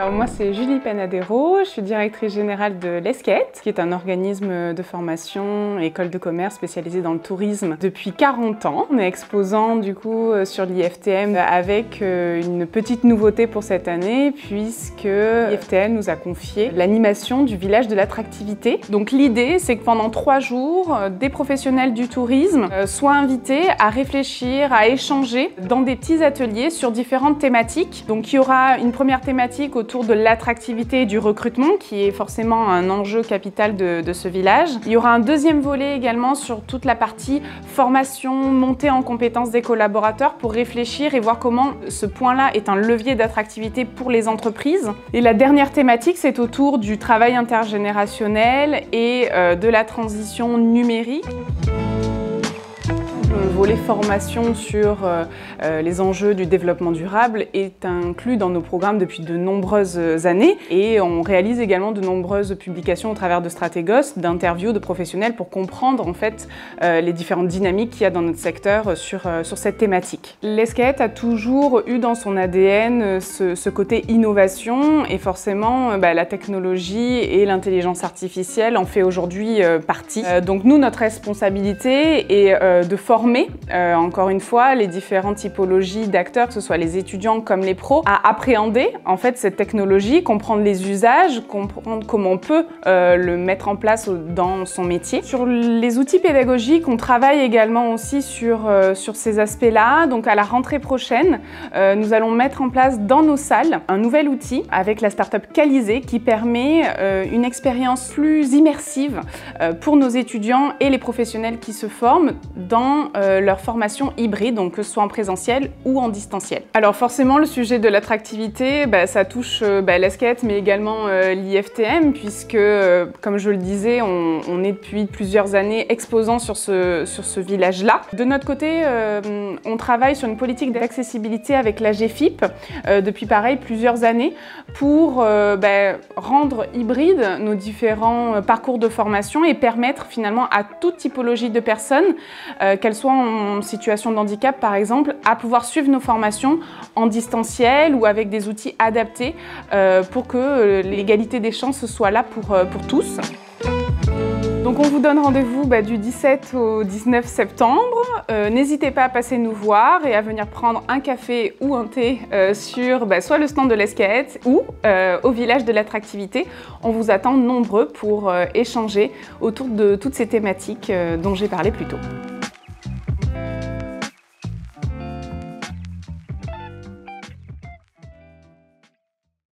Alors moi c'est Julie Penadero, je suis directrice générale de l'ESCAET, qui est un organisme de formation, école de commerce spécialisée dans le tourisme depuis 40 ans. On est exposant du coup sur l'IFTM avec une petite nouveauté pour cette année puisque l'IFTM nous a confié l'animation du village de l'attractivité. Donc l'idée c'est que pendant 3 jours, des professionnels du tourisme soient invités à réfléchir, à échanger dans des petits ateliers sur différentes thématiques. Donc il y aura une première thématique autour de l'attractivité et du recrutement, qui est forcément un enjeu capital de ce village. Il y aura un deuxième volet également sur toute la partie formation, montée en compétences des collaborateurs pour réfléchir et voir comment ce point-là est un levier d'attractivité pour les entreprises. Et la dernière thématique, c'est autour du travail intergénérationnel et de la transition numérique. Le volet formation sur les enjeux du développement durable est inclus dans nos programmes depuis de nombreuses années et on réalise également de nombreuses publications au travers de Stratégos, d'interviews de professionnels pour comprendre en fait les différentes dynamiques qu'il y a dans notre secteur sur cette thématique. L'ESCAET a toujours eu dans son ADN ce côté innovation et forcément la technologie et l'intelligence artificielle en fait aujourd'hui partie. Donc nous, notre responsabilité est de former encore une fois les différentes typologies d'acteurs, que ce soit les étudiants comme les pros, à appréhender en fait cette technologie, comprendre les usages, comprendre comment on peut le mettre en place dans son métier. Sur les outils pédagogiques, on travaille également aussi sur ces aspects-là. Donc à la rentrée prochaine, nous allons mettre en place dans nos salles un nouvel outil avec la start-up Calisé qui permet une expérience plus immersive pour nos étudiants et les professionnels qui se forment dans leur formation hybride, donc que ce soit en présentiel ou en distanciel. Alors forcément, le sujet de l'attractivité, ça touche l'ESCAET, mais également l'IFTM, puisque, comme je le disais, on est depuis plusieurs années exposants sur ce village-là. De notre côté, on travaille sur une politique d'accessibilité avec la GFIP depuis pareil plusieurs années pour rendre hybride nos différents parcours de formation et permettre finalement à toute typologie de personnes, qu'elles soient en situation de handicap par exemple, à pouvoir suivre nos formations en distanciel ou avec des outils adaptés pour que l'égalité des chances soit là pour tous. Donc on vous donne rendez-vous du 17 au 19 septembre. N'hésitez pas à passer nous voir et à venir prendre un café ou un thé sur soit le stand de l'ESCAET ou au village de l'attractivité. On vous attend nombreux pour échanger autour de toutes ces thématiques dont j'ai parlé plus tôt.